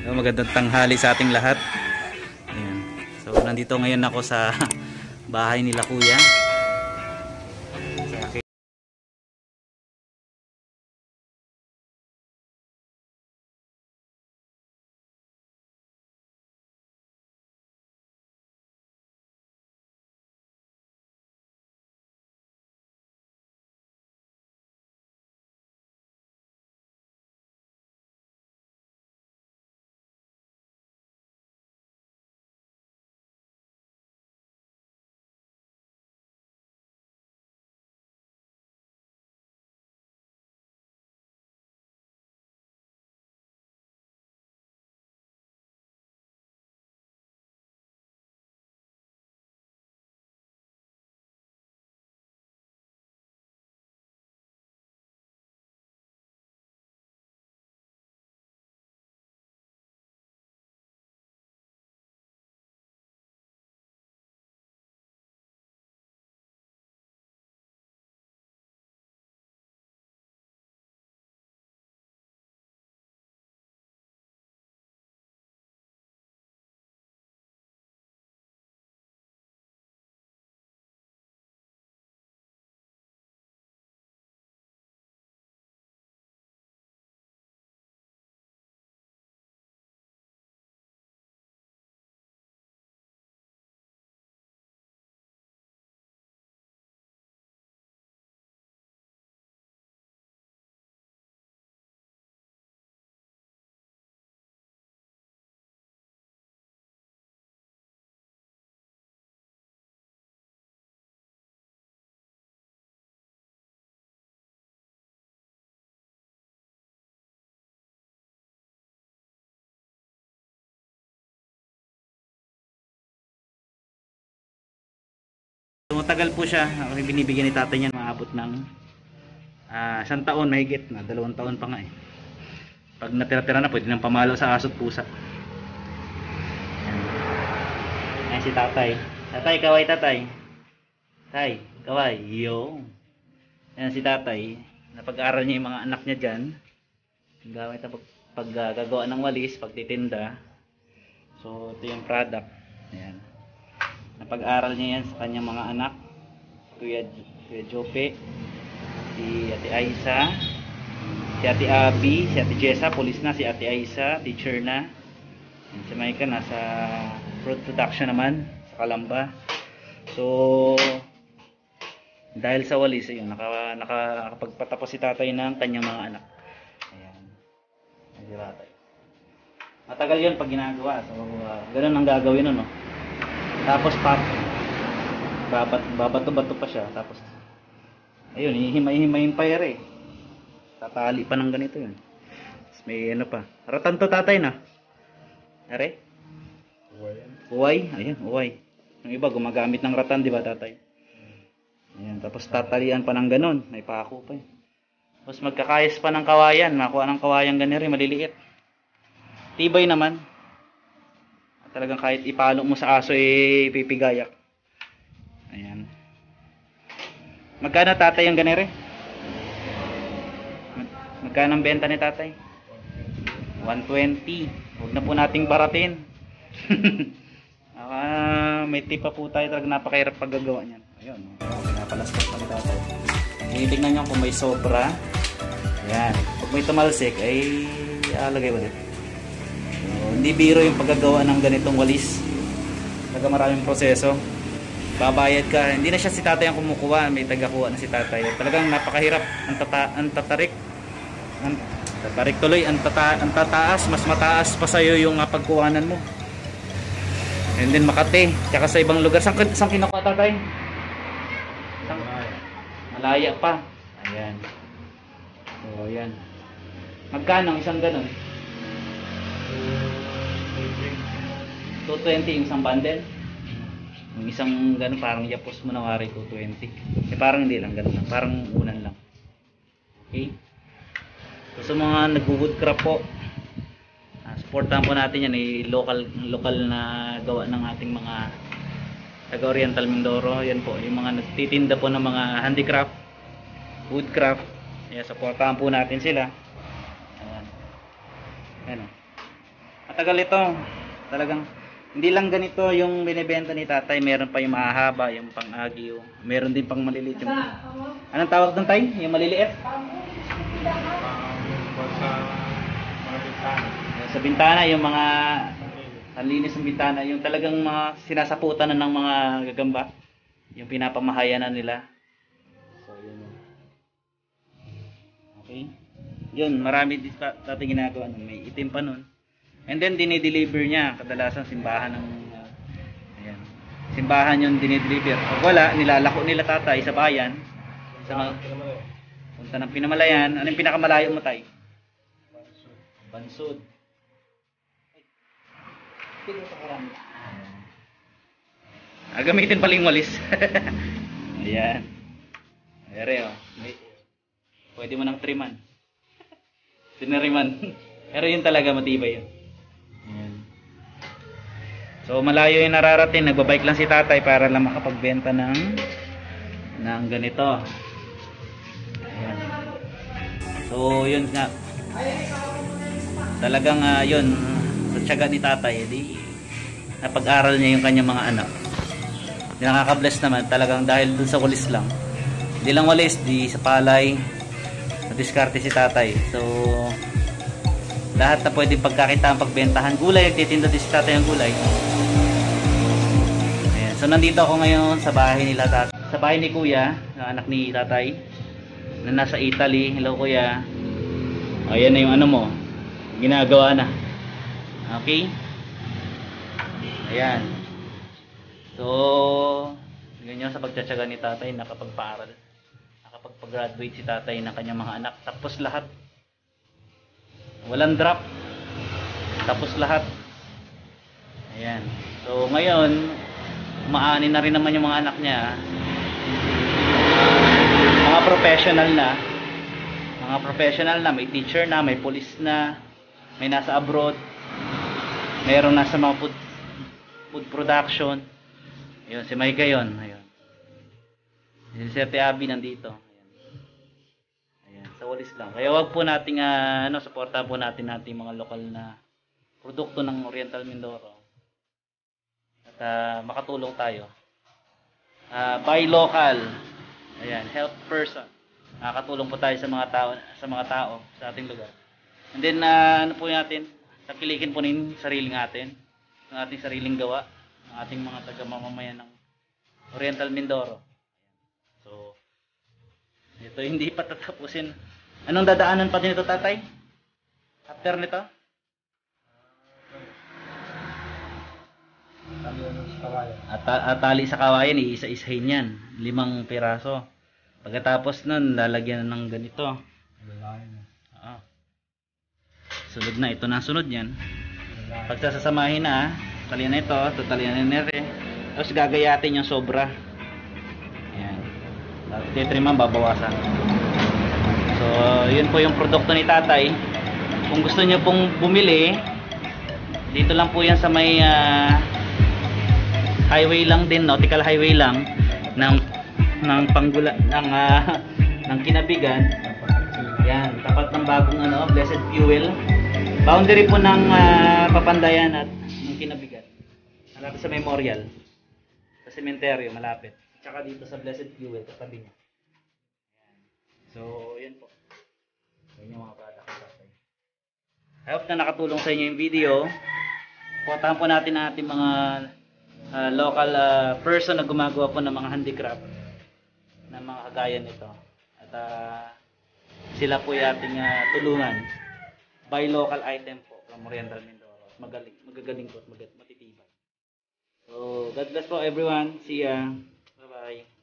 So, magandang tanghali sa ating lahat. Ayan. So nandito ngayon ako sa bahay nila kuya. Sa akin. So, matagal po siya. Binibigyan ni tatay niya maabot ng 1 taon mahigit na, 2 taon pa nga eh. Pag natira-tira na, pwede nang pamalo sa aso't pusa. Ayan si tatay. Tatay, kaway tatay. Tay, kaway. Yo. Ayan si tatay. Napag-aral niya yung mga anak niya dyan. Gamit na gagawa ng walis, pagtitinda. So, ito yung product. Ayan. Napag-aral niya yan sa kanyang mga anak. Kuya Jope, si Ate Aisa, si Ate Abby, si Ate Jessa, police na, si Ate Aisa, teacher na. And si Micah nasa fruit production naman sa Calamba. So dahil sa walis, ayun, nakapagpatapos si tatay ng kanyang mga anak. Ayan. Si tatay. Matagal yun pag ginagawa. So ganun ang gagawin nun, no? Tapos babato-bato pa siya. Tapos ayun, hihimay-himayin pa yun eh. Tatali pa ng ganito yun. Tapos may ano pa. Ratan to tatay na. Are? Uway. Ayan, uway. Yung iba gumagamit ng ratan, di ba tatay? Ayan, tapos tatalian pa ng ganun. May pako pa eh. Tapos magkakayas pa ng kawayan. Makuha ng kawayan ganyan rin, maliliit. Tibay naman. Talagang kahit ipalo mo sa aso eh pipigayak. Ayan. Magkano tatay ang ganere? Magkano ang benta ni tatay? 120. Huwag na po nating baratin. May tip pa po tayo. Talagang napakahirap paggagawa niyan. Ayun. Pinapalaspas pa ni tatay. Tingnan nyo kung may sobra. Ayan. Pag may tumalsik ay alagay ulit. Hindi biro yung paggagawa ng ganitong walis. Talaga maraming proseso. Babayad ka. Hindi na siya si tatay ang kumukuha. May tagakuha na si tatay. Talagang napakahirap. Ang tatarik tuloy. Ang tataas. Mas mataas pa sa'yo yung pagkuhanan mo. And then Makati. Tsaka sa ibang lugar. Saan kinukuha tatay? Malaya pa. Ayan. So ayan. Magkano ang isang ganun? 220 yung isang bundle. Yung isang ganun parang yapos mo na wari 220. Eh parang hindi lang ganun lang. Parang unan lang. Okay? So sa mga nag-woodcraft po, supportahan po natin yan eh, local na gawa ng ating mga taga Oriental Mindoro. Yan po yung mga nagtitinda po ng mga handicraft, woodcraft. Yan, supportahan po natin sila. Ayan. Ayan. matagal ito. Talagang hindi lang ganito yung binibenta ni tatay, meron pa yung mahahaba, yung pang-agyo, meron din pang maliliit yung... Anong tawag doon tay? Yung maliliit? Sa bintana, yung mga panlinis ng bintana, yung talagang mga sinasaputan na ng mga gagamba, yung pinapamahayanan nila. So yun. Okay. Yun, marami din pa dati ginagawa nun. May itim pa nun. And then dinideliver niya, kadalasan simbahan ng ayan. Simbahan yung dinideliver. Pag wala, nilalako nila tatay sa bayan. Sa mga punta ng Pinamalayan. Ano yung pinakamalayo mo tay? Bansud. Gamitin pala yung walis. Ayan. Ere oh. Pwede mo nang triman. Tinariman. Pero yun talaga matibay yun. Ayan. So malayo yung nararating. Nagbabike lang si tatay para lang makapagbenta ng ganito. Ayan. So yun nga. Talagang yun. Sa tiyaga ni tatay. Di, napag-aral niya yung kanyang mga anak. Nakaka-bless naman. Talagang dahil dun sa walis lang. Hindi lang walis. Di sa palay. Diskarte si tatay. So lahat na pwedeng pagkakitaan, pagbentahan. Gulay, nagtitinda din si tatay ng gulay. Ayan. So nandito ako ngayon sa bahay nila tatay. Sa bahay ni kuya, anak ni tatay na nasa Italy. Hello kuya. Ayan na yung ano mo. Ginagawa na. Okay? Ayan. So ganyan sa pagtsatsaga ni tatay, nakapagpaaral. Nakapagpag-graduate si tatay ng kanyang mga anak. Tapos lahat. Walang drop. Tapos lahat. Ayan. So ngayon, umaani na rin naman yung mga anak niya. Mga professional na. Mga professional na. May teacher na, may police na, may nasa abroad, mayroong nasa mga food production. Ayun, si Mike yun. Ayun. Si Sir Abby nandito. Ayan, sa walis lang. Kaya wag po nating suportahan po natin mga lokal na produkto ng Oriental Mindoro. At makatulong tayo. Buy local. Ayan, help person. Makakatulong po tayo sa mga tao sa ating lugar. And then ano po natin? Tangkilikin po rin sarili natin, ng ating sariling gawa, ng ating mga taga-mamamayan ng Oriental Mindoro. So, ito hindi pa tatapusin. Anong dadaanan pa din ito, tatay? After nito? Tali sa kawayan, iisa-isahin yan. 5 piraso. Pagkatapos nun, lalagyan ng ganito. Sunod na, ito na sunod yan. Pagsasamahin na, talian na ito, tatalian na nere. Tapos gagayatin yung sobra. Ayan. Titriman, babawasan. So, yun po yung produkto ni tatay. Kung gusto nyo pong bumili, dito lang po yan sa may highway lang din, nautical highway lang ng Panggula ng Kinabigan. Yan, tapat ng bagong Blessed Fuel. Boundary po ng Papandayan at ng Kinabigan. Malapit sa Memorial. Sa sementeryo, malapit. Tsaka dito sa Blessed Fuel, katabi niya. Yan. So, yun po. Yan yung mga product ko tatay. I hope na nakatulong sa inyo yung video. Pupuntahan po natin ang ating mga local person na gumagawa po ng mga handicraft na mga kagaya nito. At sila po yung ating tulungan. Buy local item po from Oriental Mindoro. Magagaling po at matitibay. So, God bless po everyone. See ya. Bye-bye.